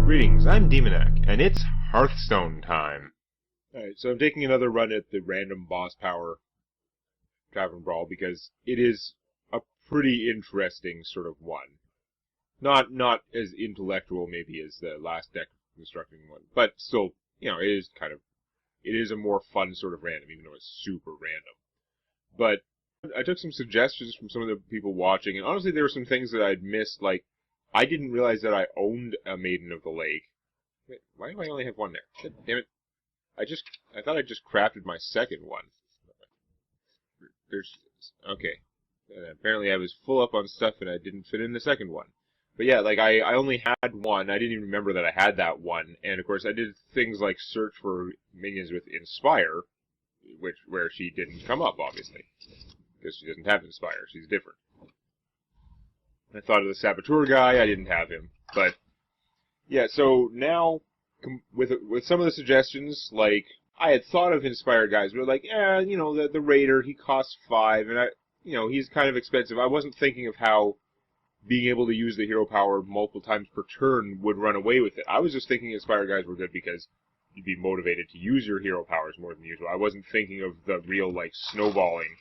Greetings, I'm Demonac, and it's Hearthstone time. Alright, so I'm taking another run at the random boss power Tavern Brawl because it is a pretty interesting sort of one. Not as intellectual maybe as the last deck constructing one, but still, it is a more fun sort of random, even though it's super random. But I took some suggestions from some of the people watching, and honestly there were some things that I'd missed, like I didn't realize that I owned a Maiden of the Lake. Wait, why do I only have one there? God damn it. I thought I just crafted my second one. Okay. Apparently I was full up on stuff and I didn't fit in the second one. But yeah, like I only had one. I didn't even remember that I had that one. And of course I did things like search for minions with Inspire, where she didn't come up, obviously. Because she doesn't have Inspire. She's different. I thought of the Saboteur guy. I didn't have him. But yeah, so now, with some of the suggestions, like, I had thought of Inspired guys, but like, the Raider, he costs 5, and he's kind of expensive. I wasn't thinking of how being able to use the hero power multiple times per turn would run away with it. I was just thinking Inspired guys were good because you'd be motivated to use your hero powers more than usual. I wasn't thinking of the real, like, snowballing.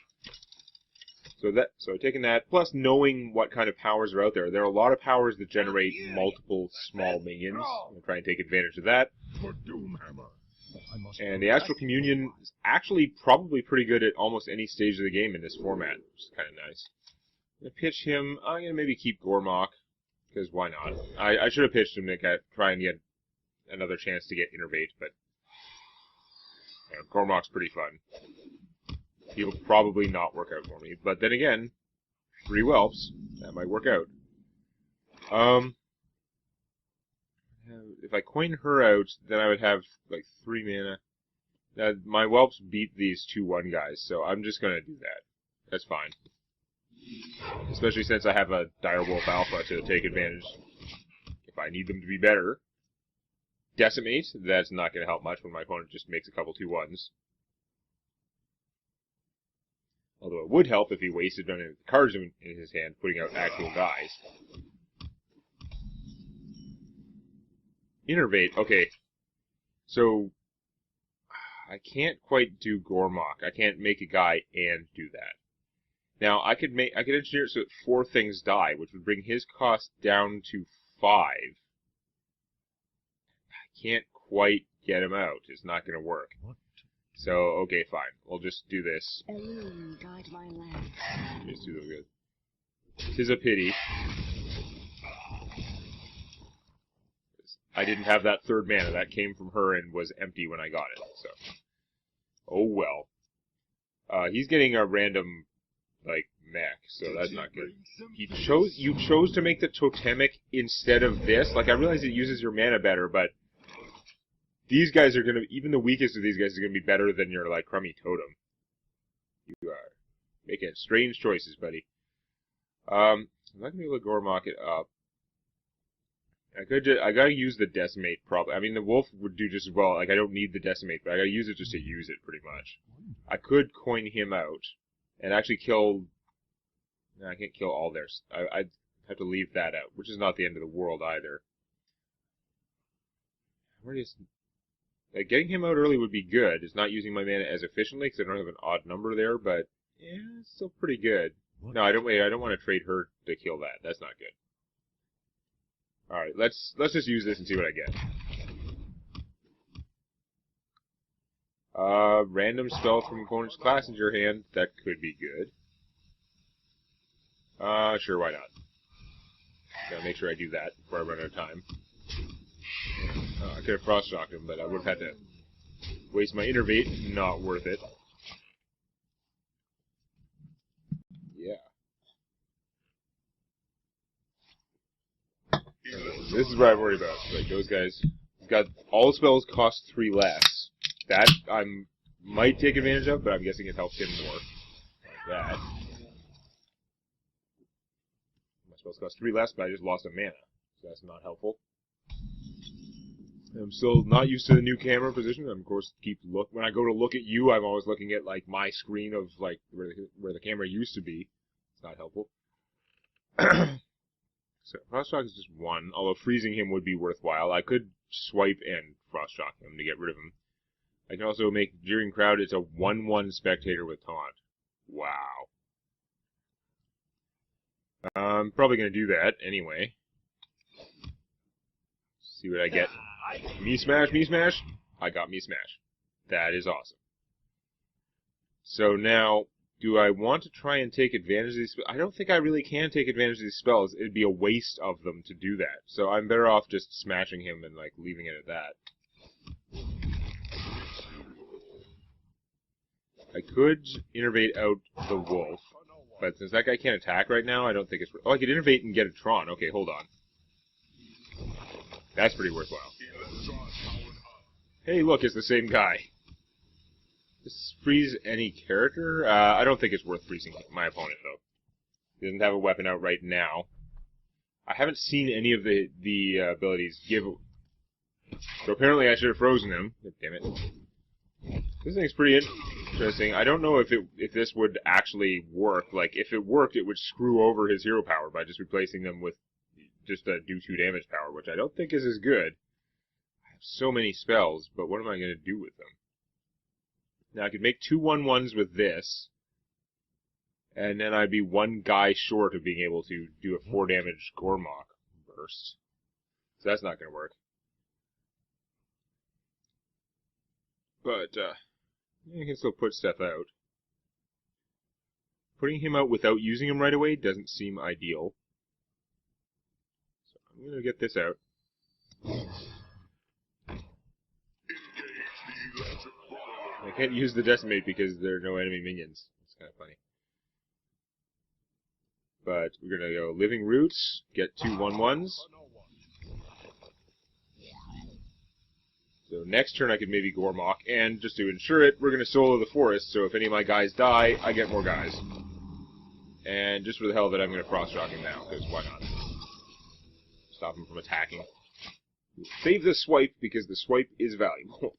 So taking that, plus knowing what kind of powers are out there. There are a lot of powers that generate multiple small minions. I'll try and take advantage of that. And the Astral Communion is actually probably pretty good at almost any stage of the game in this format, which is kind of nice. I'm going to pitch him. I'm going to maybe keep Gormok, because why not? I should have pitched him to try and get another chance to get Innervate, but Gormok's pretty fun. He'll probably not work out for me. But then again, 3 whelps, that might work out. If I coin her out, then I would have, like, 3 mana. My whelps beat these 2/1 guys, so I'm just gonna do that. That's fine. Especially since I have a Direwolf Alpha to take advantage if I need them to be better. Decimate, that's not gonna help much when my opponent just makes a couple 2/1s. Although it would help if he wasted on the cards in his hand, putting out actual guys. Innervate, okay. So, I can't quite do Gormok. I can't make a guy and do that. Now, I could engineer it so that 4 things die, which would bring his cost down to 5. I can't quite get him out. It's not going to work. So, okay, fine. We'll just do this. Just do the good. 'Tis a pity. I didn't have that 3rd mana. That came from her and was empty when I got it, so. Oh well. He's getting a random, like, mech, so that's not good. You chose to make the totemic instead of this? Like, I realize it uses your mana better, but these guys are gonna, even the weakest of these guys are gonna be better than your, like, crummy totem. You are making strange choices, buddy. I'm not gonna be able to Gormok it up. I gotta use the Decimate, probably. I mean, the Wolf would do just as well. Like, I don't need the Decimate, but I gotta use it just to use it, pretty much. I could coin him out, and actually kill... No, I can't kill all theirs. I'd have to leave that out, which is not the end of the world, either. Where is... getting him out early would be good. It's not using my mana as efficiently, because I don't have an odd number there, but... yeah, it's still pretty good. No, I don't want to trade her to kill that. That's not good. Alright, let's just use this and see what I get. Random spell from opponent's class into your hand. That could be good. Sure, why not? Gotta make sure I do that before I run out of time. I could have Frost-shocked him, but I would have had to waste my Innervate. Not worth it. Yeah. This is what I worry about. Like, those guys got all spells cost 3 less. That I might take advantage of, but I'm guessing it helps him more. Like that. My spells cost 3 less, but I just lost a mana. So that's not helpful. I'm still not used to the new camera position. Of course, when I go to look at you, I'm always looking at, like, my screen of, like, where the camera used to be. It's not helpful. So Frost Shock is just 1, although freezing him would be worthwhile. I could swipe and Frost Shock him to get rid of him. I can also make Jeering Crowd. It's a 1/1 spectator with taunt. Wow. I'm probably going to do that anyway. See what I get. Me Smash, Me Smash. I got Me Smash. That is awesome. So now, do I want to try and take advantage of these spells? I don't think I really can take advantage of these spells. It'd be a waste of them to do that. So I'm better off just smashing him and like leaving it at that. I could innervate out the wolf, but since that guy can't attack right now, I don't think it's... Oh, I could innervate and get a Tron. Okay, hold on. That's pretty worthwhile. Hey, look, it's the same guy. Does this freeze any character? I don't think it's worth freezing my opponent, though. He doesn't have a weapon out right now. I haven't seen any of the abilities give... So apparently I should have frozen him. Damn it. This thing's pretty interesting. I don't know if this would actually work. Like, if it worked, it would screw over his hero power by just replacing them with just a do 2 damage power, which I don't think is as good. I have so many spells, but what am I going to do with them? Now, I could make 2 1/1s with this, and then I'd be 1 guy short of being able to do a 4 damage Gormok burst. So that's not going to work. But, you can still put stuff out. Putting him out without using him right away doesn't seem ideal. So I'm going to get this out. I can't use the Decimate because there are no enemy minions. It's kind of funny. But we're going to go Living Roots, get 2 1/1s. So next turn I could maybe Gormok, and just to ensure it, we're going to solo the forest, so if any of my guys die, I get more guys. And just for the hell of it, I'm going to Frost Shock him now, because why not? Stop him from attacking. Save the swipe, because the swipe is valuable.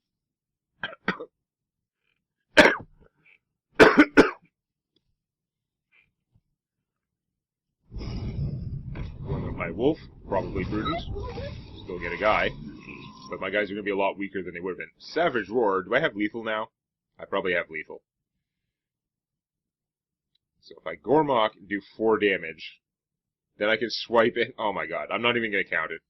Going with my wolf, probably prudent. Still get a guy. But my guys are going to be a lot weaker than they would have been. Savage Roar. Do I have lethal now? I probably have lethal. So if I Gormok and do 4 damage, then I can swipe it. Oh my god. I'm not even going to count it.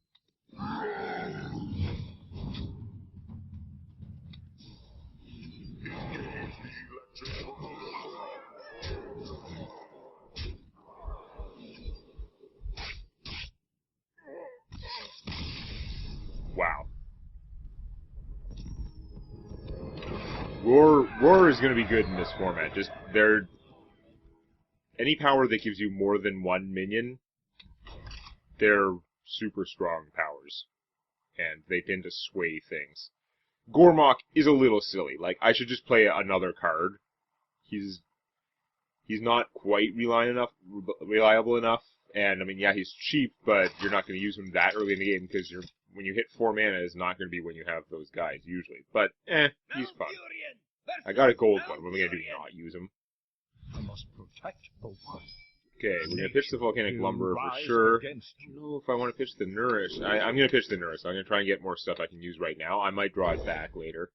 Wow. Roar is going to be good in this format. Just, any power that gives you more than 1 minion, they're super strong powers. And they tend to sway things. Gormok is a little silly. Like, I should just play another card. He's not quite reliable enough. And, I mean, yeah, he's cheap, but you're not going to use him that early in the game because when you hit 4 mana, it's not going to be when you have those guys, usually. But, he's fun. I got a gold one. What am I going to do? Not use him? I must protect the one. Okay, we're going to pitch the Volcanic Lumber for sure. I don't know if I want to pitch the Nourish. I'm going to pitch the Nourish. I'm going to try and get more stuff I can use right now. I might draw it back later.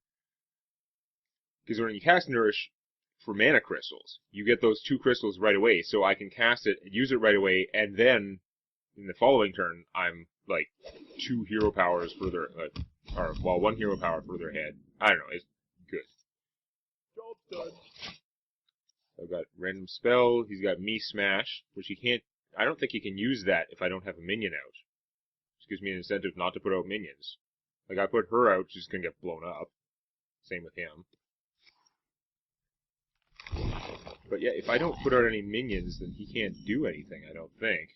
Because when you cast Nourish for mana crystals, you get those 2 crystals right away, so I can cast it, use it right away, and then in the following turn, I'm like 2 hero powers further, 1 hero power further ahead. I don't know, it's good. Job done. I've got Random Spell, he's got Me Smash, which he can't, I don't think he can use that if I don't have a minion out. Which gives me an incentive not to put out minions. Like, I put her out, she's gonna get blown up. Same with him. But yeah, if I don't put out any minions, then he can't do anything, I don't think.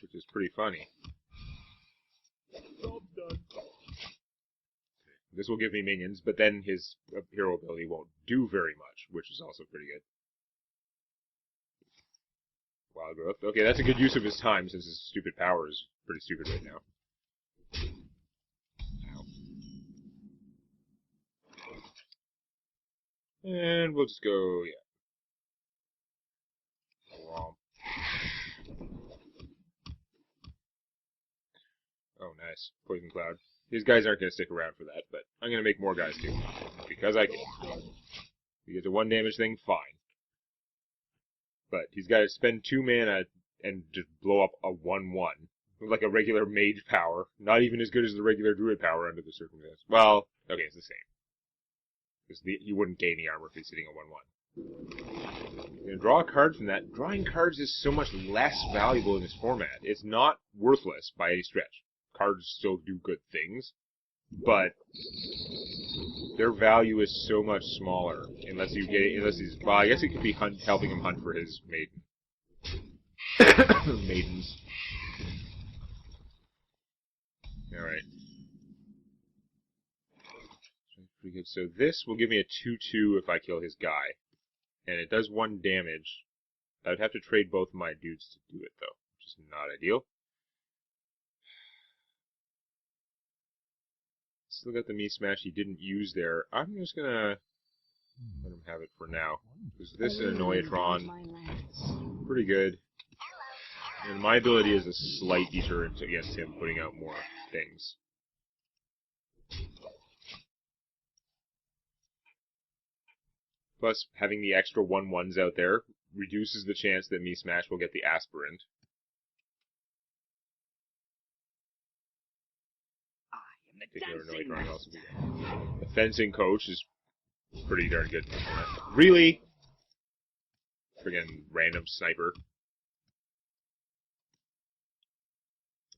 Which is pretty funny. Job done. This will give me minions, but then his hero ability won't do very much, which is also pretty good. Wild Growth. Okay, that's a good use of his time, since his stupid power is pretty stupid right now. Ow. And we'll just go, yeah. Womp. Oh, nice. Poison Cloud. These guys aren't going to stick around for that, but I'm going to make more guys too. Because I can. If it's a 1 damage thing, fine. But he's got to spend 2 mana and just blow up a 1/1. Like a regular mage power. Not even as good as the regular druid power under the circumstances. Well, okay, it's the same. Because you wouldn't gain the armor if he's hitting a 1/1. You're gonna draw a card from that. Drawing cards is so much less valuable in this format. It's not worthless by any stretch. Cards still do good things, but their value is so much smaller unless he's, well, I guess it could be helping him hunt for his maiden. Maidens. Alright. Pretty good. So this will give me a 2/2 if I kill his guy. And it does 1 damage. I would have to trade both of my dudes to do it, though, which is not ideal. Still got the me smash he didn't use there. I'm just gonna let him have it for now. Because this is Annoyatron. Pretty good. And my ability is a slight deterrent against him putting out more things. Plus, having the extra 1/1s out there reduces the chance that me smash will get the aspirant. The fencing coach is pretty darn good. Really? Friggin' random sniper.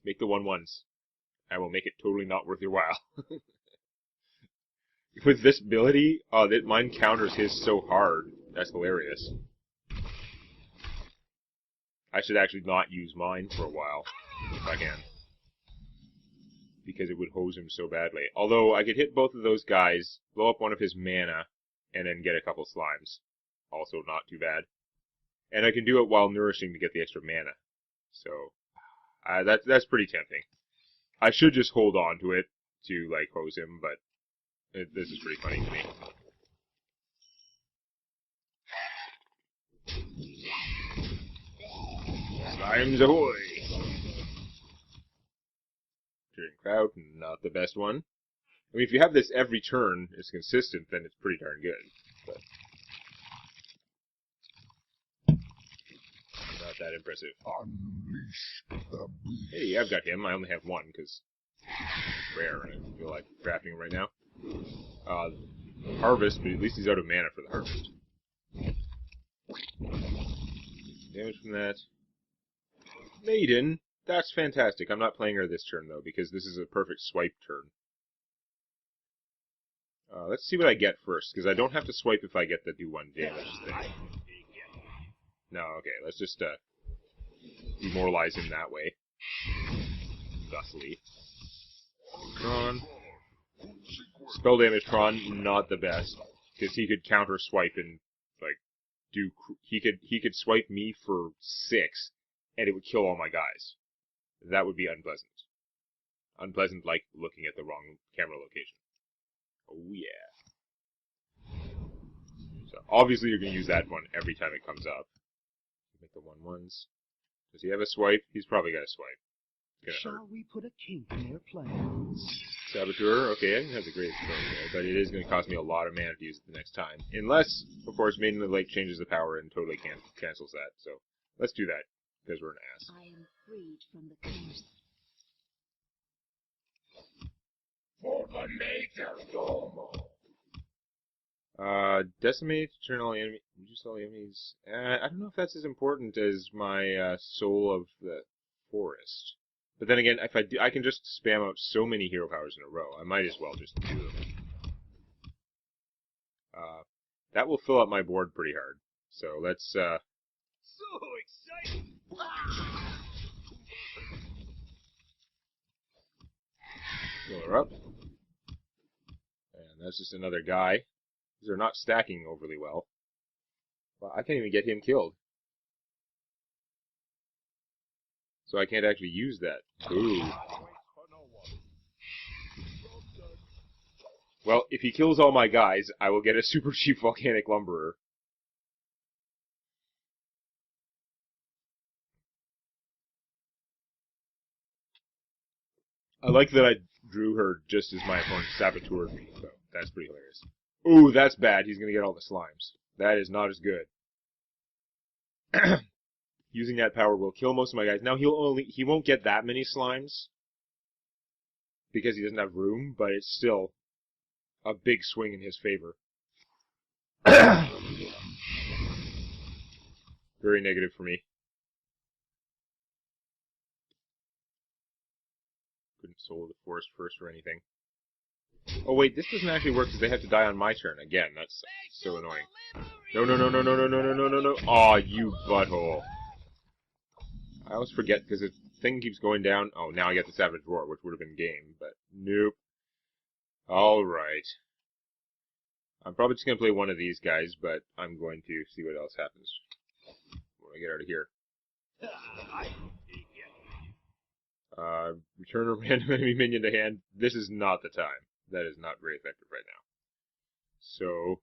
Make the 1/1s. I will make it totally not worth your while. With this ability, that mine counters his so hard. That's hilarious. I should actually not use mine for a while, if I can. Because it would hose him so badly. Although, I could hit both of those guys, blow up one of his mana, and then get a couple slimes. Also not too bad. And I can do it while nourishing to get the extra mana. So, that's pretty tempting. I should just hold on to it to, like, hose him, but this is pretty funny to me. Slimes ahoy! During crowd, not the best one. I mean, if you have this every turn, it's consistent, then it's pretty darn good. But not that impressive. Hey, I've got him. I only have one, because it's rare, and I feel like drafting him right now. Harvest, but at least he's out of mana for the harvest. Damage from that. Maiden! That's fantastic. I'm not playing her this turn, though, because this is a perfect swipe turn. Let's see what I get first, because I don't have to swipe if I get the do 1 damage thing. No, okay, let's just demoralize him that way. Thusly. Tron. Spell damage Tron, not the best, because he could counter swipe and, like, he could swipe me for 6, and it would kill all my guys. That would be unpleasant. Unpleasant like looking at the wrong camera location. Oh yeah. So obviously you're going to use that one every time it comes up. Make the 1/1s. Does he have a swipe? He's probably got a swipe. Shall we put a kink in their plans? Saboteur, okay, I didn't have the greatest ability there, but it is going to cost me a lot of mana to use it the next time. Unless, of course, Maiden of the Lake changes the power and totally cancels that. So let's do that, because we're an ass. I am freed from the curse. For the major domo. Decimate, turn all enemy, reduce all enemies. I don't know if that's as important as my, Soul of the Forest. But then again, if I can just spam out so many hero powers in a row. I might as well just do them. That will fill up my board pretty hard. So let's, So exciting! fill her up. And that's just another guy. They're not stacking overly well. Well, I can't even get him killed. So I can't actually use that. Ooh. Well, if he kills all my guys, I will get a super cheap volcanic lumberer. I like that I drew her just as my opponent saboteured me, so that's pretty hilarious. Ooh, that's bad. He's gonna get all the slimes. That is not as good. Using that power will kill most of my guys. Now he won't get that many slimes because he doesn't have room, but it's still a big swing in his favor. Very negative for me. Couldn't soul the forest first or anything. Oh wait, this doesn't actually work because they have to die on my turn. Again, that's so annoying. No, no, no, no, no, no, no, no, no, no, no. Aw, you butthole. I always forget because the thing keeps going down. Oh, now I get the Savage Roar, which would have been game, but nope. Alright. I'm probably just going to play one of these guys, but I'm going to see what else happens when I get out of here. Return a random enemy minion to hand. This is not the time. That is not very effective right now. So,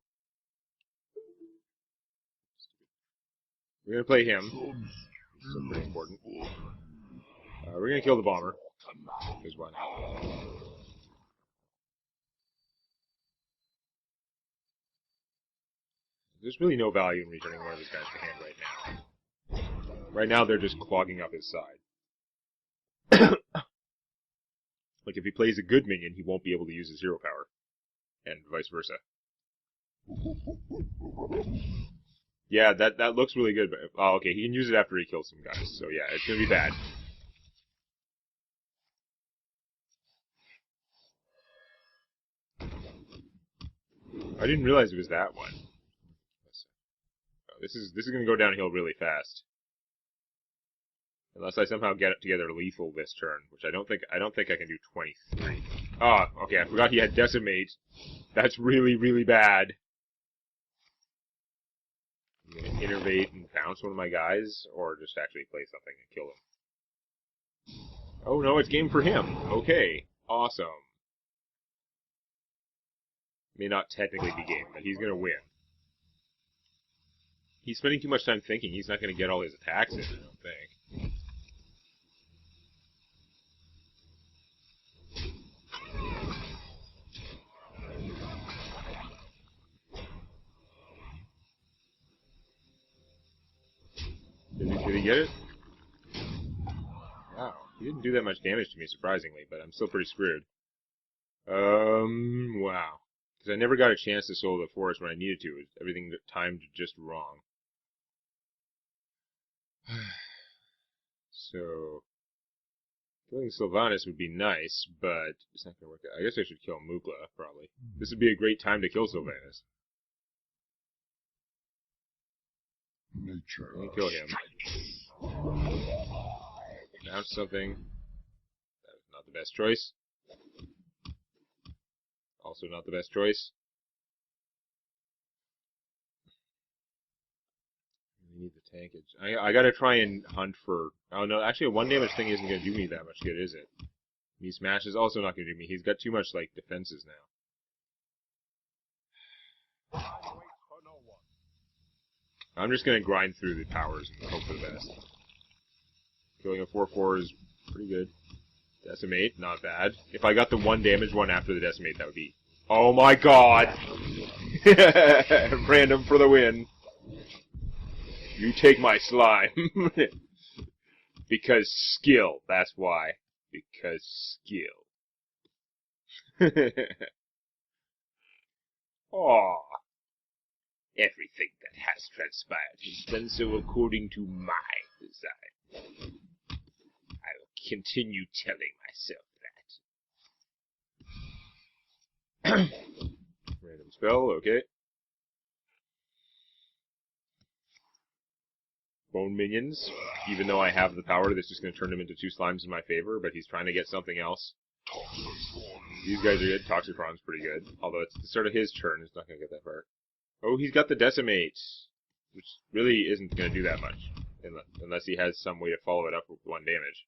we're going to play him. So pretty important. We're going to kill the bomber. Because why not? There's really no value in returning one of these guys to hand right now. Right now, they're just clogging up his side. Like, if he plays a good minion, he won't be able to use his hero power. And vice versa. Yeah, that looks really good, but... Oh, okay, he can use it after he kills some guys, so yeah, it's gonna be bad. I didn't realize it was that one. Oh, this is gonna go downhill really fast. Unless I somehow get it together lethal this turn, which I don't think I can do 23. Oh, okay, I forgot he had Decimate. That's really, really bad. I'm gonna innervate and bounce one of my guys, or just actually play something and kill him. Oh no, it's game for him. Okay, awesome. May not technically be game, but he's gonna win. He's spending too much time thinking. He's not gonna get all his attacks in, I don't think. Did he get it? Wow, he didn't do that much damage to me, surprisingly, but I'm still pretty screwed. Wow. Because I never got a chance to soul the forest when I needed to. Everything timed just wrong. So, killing Sylvanas would be nice, but it's not going to work out. I guess I should kill Mukla, probably. This would be a great time to kill Sylvanas. Nature. Let me kill him. Bounce something. That is not the best choice. Also not the best choice. I need the tankage. I gotta try and hunt for... Oh no, actually a 1 damage thing isn't gonna do me that much good, is it? Me Smash is also not gonna do me. He's got too much, like, defenses now. I'm just gonna grind through the powers and hope for the best. Killing a 4/4 is pretty good. Decimate, not bad. If I got the 1 damage one after the Decimate, that would be... Oh my god! Random for the win. You take my slime. Because skill, that's why. Because skill. Aww. Everything that has transpired has done so according to my design. I will continue telling myself that. Random spell, okay. Bone minions, even though I have the power that's just going to turn them into 2 slimes in my favor, but he's trying to get something else. These guys are good. Toxicron's pretty good. Although it's the start of his turn, it's not going to get that far. Oh, he's got the Decimate, which really isn't going to do that much, unless he has some way to follow it up with 1 damage.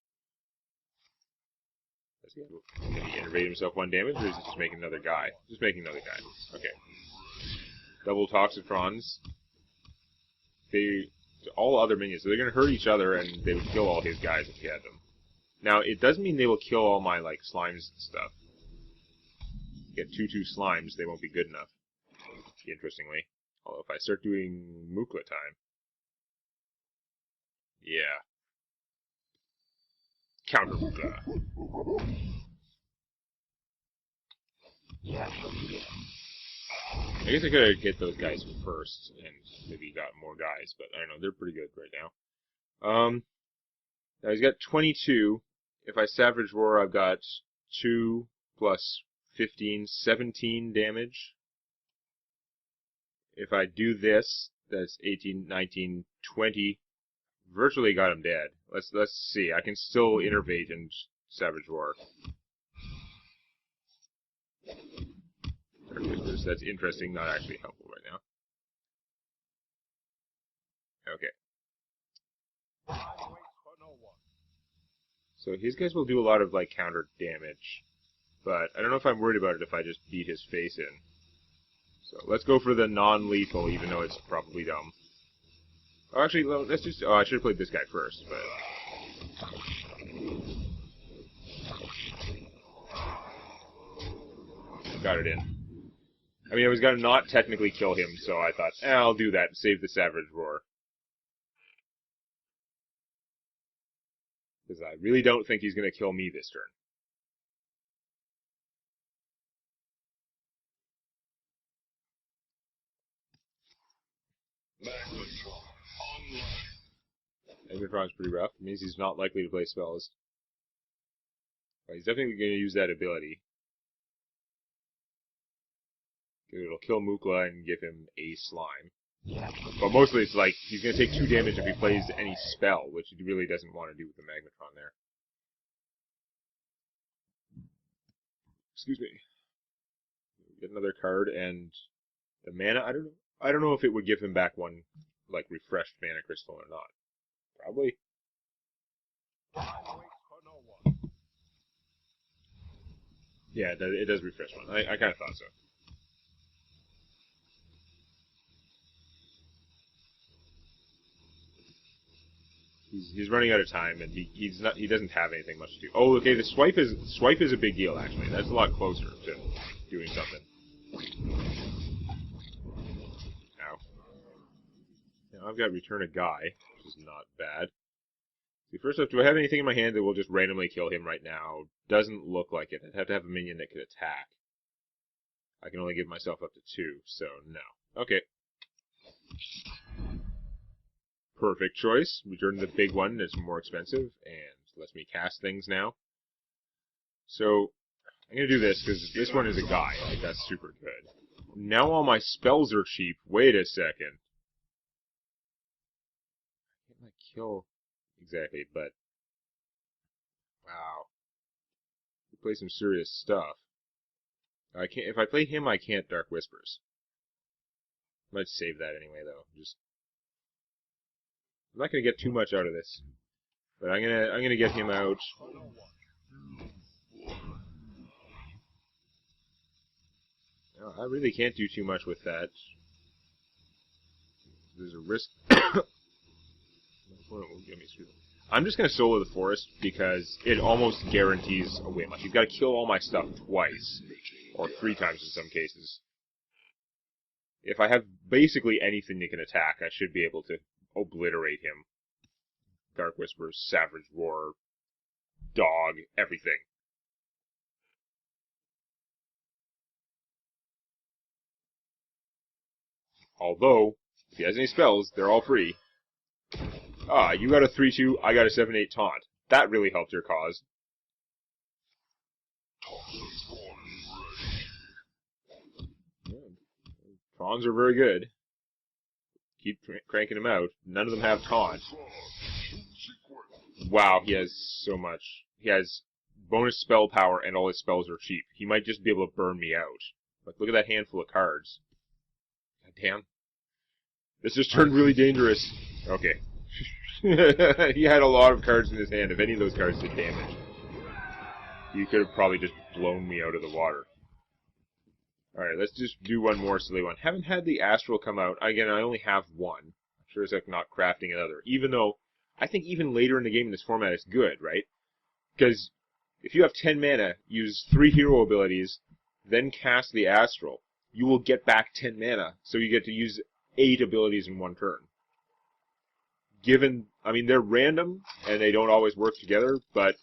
Can he innervate himself 1 damage, or is he just making another guy? Just making another guy. Okay. Double Toxicrons. All other minions, so they're going to hurt each other, and they would kill all his guys if he had them. Now, it does mean they will kill all my, like, slimes and stuff. Get 2/2 slimes, they won't be good enough. Interestingly. Although if I start doing Mukla time... Yeah. Counter Mukla. I guess I could get those guys first, and maybe got more guys, but I don't know, they're pretty good right now. Now he's got 22. If I Savage Roar, I've got 2 plus 15, 17 damage. If I do this, that's 18, 19, 20. Virtually got him dead. Let's see. I can still innervate and Savage Roar. That's interesting, not actually helpful right now. Okay. So his guys will do a lot of like counter damage, but I don't know if I'm worried about it if I just beat his face in. So let's go for the non-lethal, even though it's probably dumb. Oh, actually, let's just... Oh, I should have played this guy first, but... Got it in. I mean, I was going to not technically kill him, so I thought, I'll do that and save the Savage Roar. Because I really don't think he's going to kill me this turn. Magnetron's pretty rough. It means he's not likely to play spells. But he's definitely going to use that ability. It'll kill Mukla and give him a slime. But mostly it's like, he's going to take 2 damage if he plays any spell, which he really doesn't want to do with the Magnetron there. Excuse me. Get another card, and the mana, I don't know if it would give him back one, like, refreshed mana crystal or not. Probably. Yeah, it does refresh one. I kind of thought so. He's running out of time, and he doesn't have anything much to do. Oh, okay, the swipe is a big deal actually. That's a lot closer to doing something. Ow. Now I've got Return a Guy, which is not bad. See, first off, do I have anything in my hand that will just randomly kill him right now? Doesn't look like it. I'd have to have a minion that could attack. I can only give myself up to 2, so no. Okay. Perfect choice. Return the big one that's more expensive and lets me cast things now. So, I'm going to do this because this one is a guy. Like, that's super good. Now all my spells are cheap. Wait a second. I can't, like, kill exactly, but... Wow. We play some serious stuff. I can't. If I play him, I can't Dark Whispers. I might save that anyway, though. I'm not gonna get too much out of this, but I'm gonna get him out. No, I really can't do too much with that. There's a risk. I'm just gonna solo the forest because it almost guarantees a win. Like, you've got to kill all my stuff twice, or 3 times in some cases. If I have basically anything that can attack, I should be able to obliterate him. Dark Whispers, Savage Roar, Dog, everything. Although, if he has any spells, they're all free. Ah, you got a 3/2, I got a 7/8 taunt. That really helped your cause. Yeah, Tawns are very good. Keep cranking them out. None of them have taunt. Wow, he has so much. He has bonus spell power and all his spells are cheap. He might just be able to burn me out. Like, look at that handful of cards. God damn. This just turned really dangerous. Okay. He had a lot of cards in his hand. If any of those cards did damage, you could have probably just blown me out of the water. Alright, let's just do one more silly one. Haven't had the Astral come out. Again, I only have one. I'm sure as heck not crafting another. Even though, I think even later in the game in this format it's good, right? Because if you have 10 mana, use 3 hero abilities, then cast the Astral, you will get back 10 mana, so you get to use 8 abilities in one turn. Given, I mean, they're random, and they don't always work together, but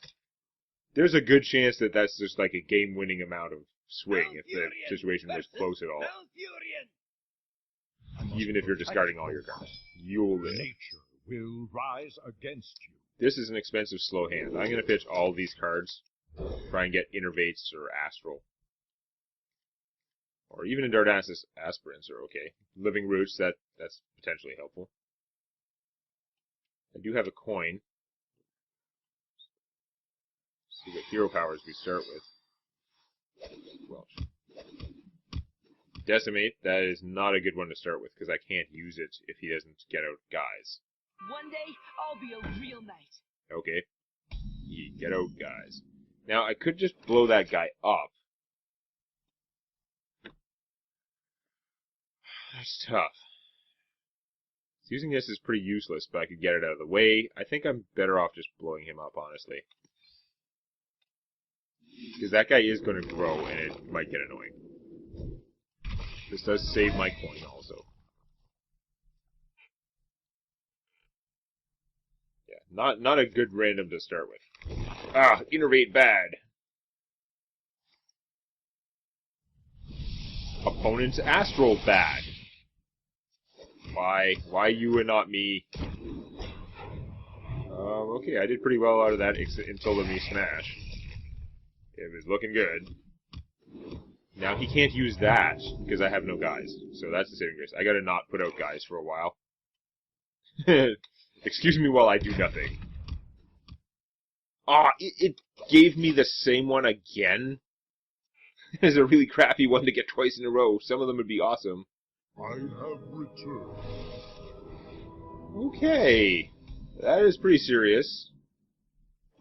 there's a good chance that that's just like a game-winning amount of swing if the situation was close at all. Even if you're discarding all your cards. You'll live. Nature will rise against you. This is an expensive slow hand. I'm going to pitch all these cards. Try and get Innervates or Astral. Or even in Dardanus Aspirants are okay. Living Roots, that's potentially helpful. I do have a coin. Let's see what hero powers we start with. Welch. Decimate, that is not a good one to start with, because I can't use it if he doesn't get out guys. One day, I'll be a real knight. Okay. Get out guys. Now, I could just blow that guy up. That's tough. Using this is pretty useless, but I could get it out of the way. I think I'm better off just blowing him up, honestly. Because that guy is going to grow, and it might get annoying. This does save my coin, also. Yeah, not a good random to start with. Ah, Innervate bad. Opponent's Astral bad. Why you and not me? Okay, I did pretty well out of that until the me smash. It was looking good. Now he can't use that because I have no guys, so that's the saving grace. I gotta not put out guys for a while. Excuse me while I do nothing. Ah, it gave me the same one again. It's a really crappy one to get twice in a row. Some of them would be awesome. I have returned. Okay, that is pretty serious.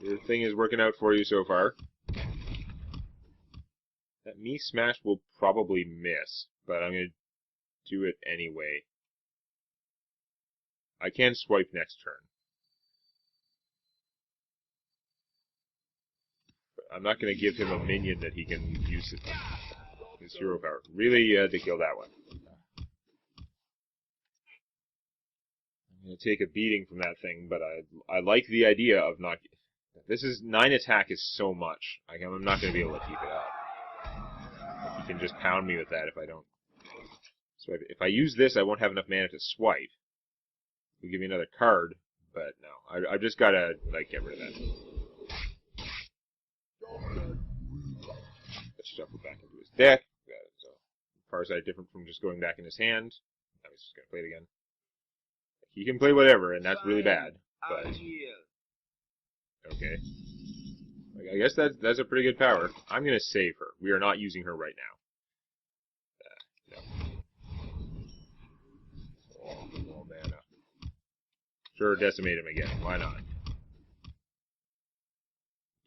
The thing is working out for you so far. That me smash will probably miss, but I'm going to do it anyway. I can swipe next turn. But I'm not going to give him a minion that he can use his hero power. Really had to kill that one. I'm going to take a beating from that thing, but I like the idea of not... This is 9 attack is so much. I'm not going to be able to keep it up. He can just pound me with that if I don't swipe. If I use this, I won't have enough mana to swipe. He'll give me another card, but no. I just gotta, like, get rid of that. Let's shuffle back into his deck. So, Farsight different from just going back in his hand. I was just gonna play it again. He can play whatever, and that's really bad, but... Okay. I guess that's a pretty good power. I'm going to save her. We are not using her right now. No. Oh, mana. Sure, decimate him again. Why not?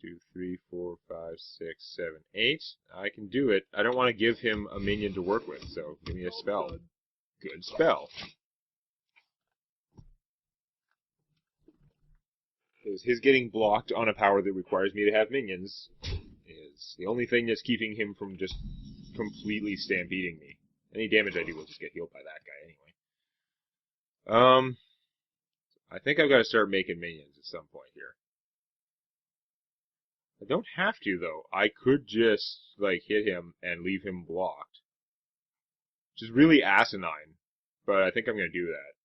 2, 3, 4, 5, 6, 7, 8. I can do it. I don't want to give him a minion to work with, so give me a spell. Good spell. Because his getting blocked on a power that requires me to have minions is the only thing that's keeping him from just completely stampeding me. Any damage I do will just get healed by that guy anyway. I think I've got to start making minions at some point here. I don't have to, though. I could just, like, hit him and leave him blocked. Which is really asinine, but I think I'm going to do that.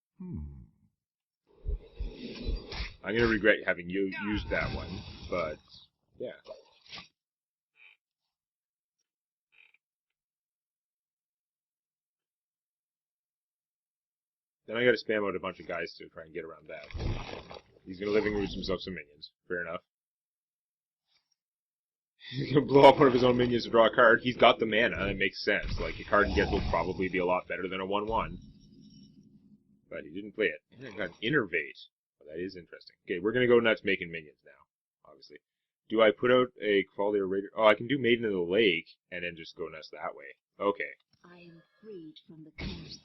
I'm going to regret having used that one, but, yeah. Then I got to spam out a bunch of guys to try and get around that. He's going to Living Roots himself some minions. Fair enough. He's going to blow up one of his own minions to draw a card. He's got the mana. It makes sense. Like, the card he gets will probably be a lot better than a 1/1. But he didn't play it. And I got an Innervate. Oh, that is interesting. Okay, we're going to go nuts making minions now, obviously. Do I put out a Cavalier Raider? Oh, I can do Maiden of the Lake and then just go nuts that way. Okay. I am freed from the curse.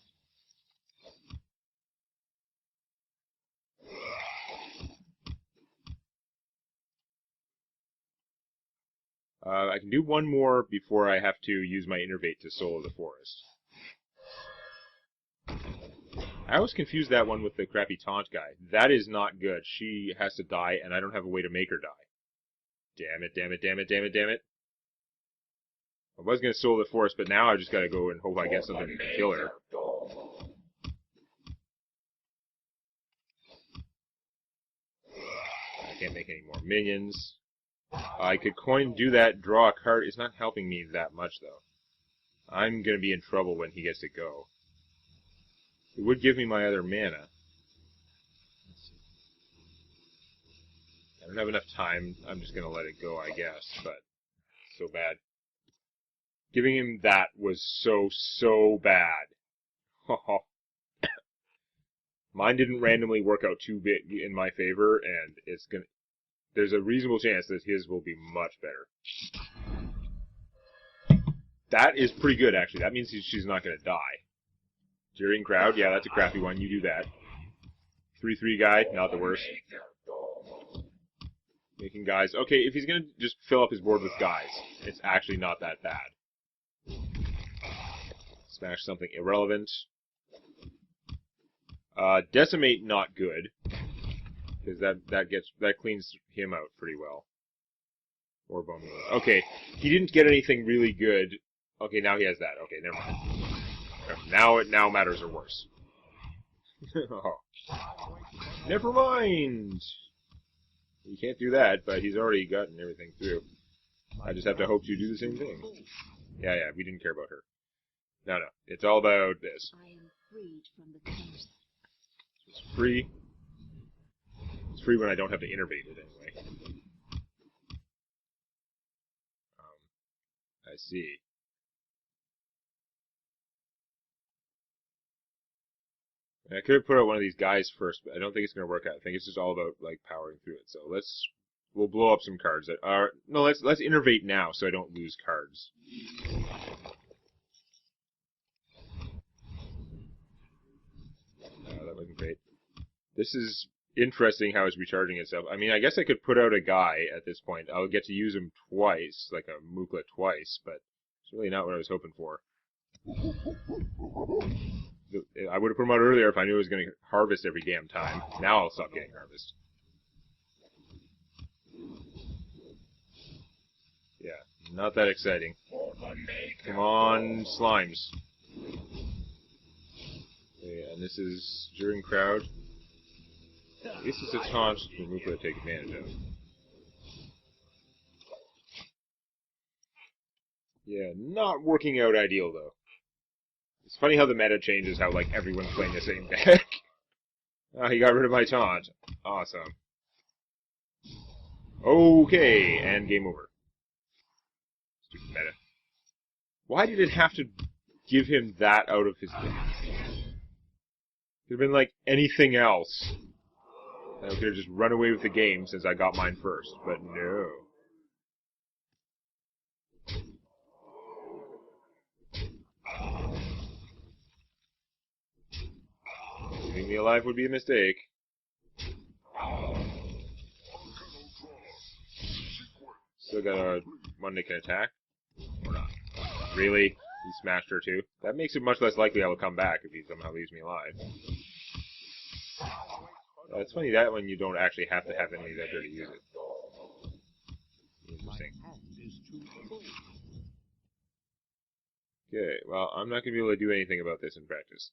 I can do one more before I have to use my innervate to solo the forest. I always confuse that one with the crappy taunt guy. That is not good. She has to die, and I don't have a way to make her die. Damn it, damn it, damn it, damn it, damn it. I was going to solo the forest, but now I just got to go and hope I get something to kill her. I can't make any more minions. I could coin do that, draw a card. It's not helping me that much, though. I'm going to be in trouble when he gets to go. It would give me my other mana. I don't have enough time. I'm just going to let it go, I guess, but so bad. Giving him that was so bad. Mine didn't randomly work out too big in my favor, and there's a reasonable chance that his will be much better. That is pretty good, actually. That means she's not going to die. Jeering crowd, yeah, that's a crappy one. You do that. 3/3 guy, not the worst. Making guys. Okay, if he's going to just fill up his board with guys, it's actually not that bad. Smash something irrelevant. Decimate, not good. Because that cleans him out pretty well. Or bone meal. Okay, he didn't get anything really good. Okay, now he has that. Okay, never mind. Now matters are worse. Oh. Never mind! You can't do that, but he's already gotten everything through. I just have to hope you do the same thing. Yeah, we didn't care about her. No, it's all about this. I am freed from the curse. It's free. It's free when I don't have to innervate it anyway. I see. And I could have put out one of these guys first, but I don't think it's going to work out. I think it's just all about like powering through it. So we'll blow up some cards that are no. Let's innervate now so I don't lose cards. That wasn't great. This is interesting how it's recharging itself. I mean, I guess I could put out a guy at this point. I'll get to use him twice, like a Mukla twice, but it's really not what I was hoping for. I would have put him out earlier if I knew I was going to harvest every damn time. Now I'll stop getting harvest. Yeah, not that exciting. Come on, slimes. Yeah, and this is during crowd. This is a taunt for Mukla to take advantage of. Yeah, not working out ideal though. It's funny how the meta changes, how like everyone's playing the same deck. He got rid of my taunt. Awesome. Okay, and game over. Stupid meta. Why did it have to give him that out of his deck? Could have been like anything else. I could have just run away with the game since I got mine first, but no. Leaving me alive would be a mistake. Still got one that can attack. Or not. Really? He smashed her too? That makes it much less likely I will come back if he somehow leaves me alive. It's funny that one you don't actually have to have any that there to use it. Interesting. Okay, well, I'm not going to be able to do anything about this in practice.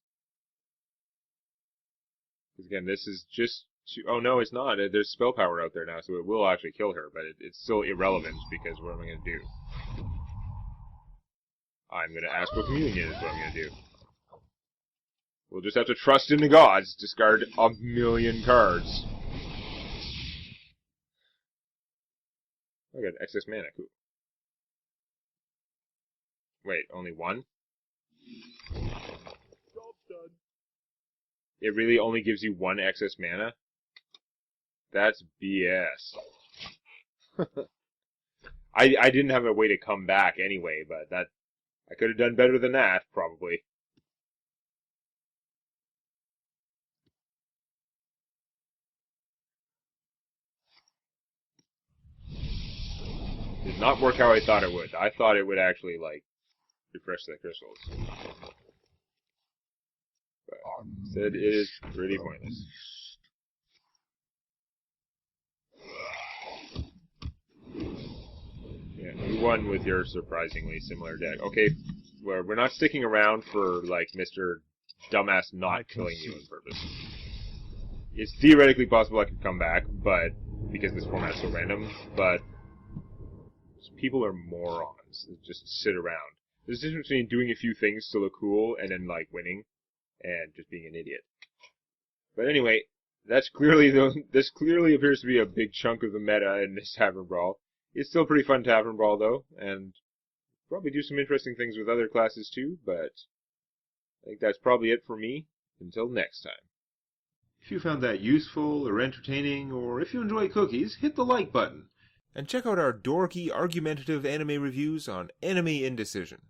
Because again, this is just... Oh no, it's not. There's spell power out there now, so it will actually kill her, but it's still irrelevant because what am I going to do? I'm going to ask for communion is what I'm going to do. We'll just have to trust in the gods. Discard a million cards. I got excess mana. Cool. Wait, only one? Job's done. It really only gives you one excess mana? That's BS. I didn't have a way to come back anyway, but I could have done better than that, probably. Did not work how I thought it would. I thought it would actually, like, refresh the crystals. But instead, it is pretty pointless. Yeah, you won with your surprisingly similar deck. Okay, we're not sticking around for, like, Mr. Dumbass not killing you on purpose. It's theoretically possible I could come back, but because this format's so random, but people are morons that just sit around. There's a difference between doing a few things to look cool and then, like, winning, and just being an idiot. But anyway, this clearly appears to be a big chunk of the meta in this Tavern Brawl. It's still pretty fun Tavern Brawl, though, and probably do some interesting things with other classes, too, but I think that's probably it for me. Until next time. If you found that useful or entertaining, or if you enjoy cookies, hit the like button. And check out our dorky, argumentative anime reviews on Anime Indecision.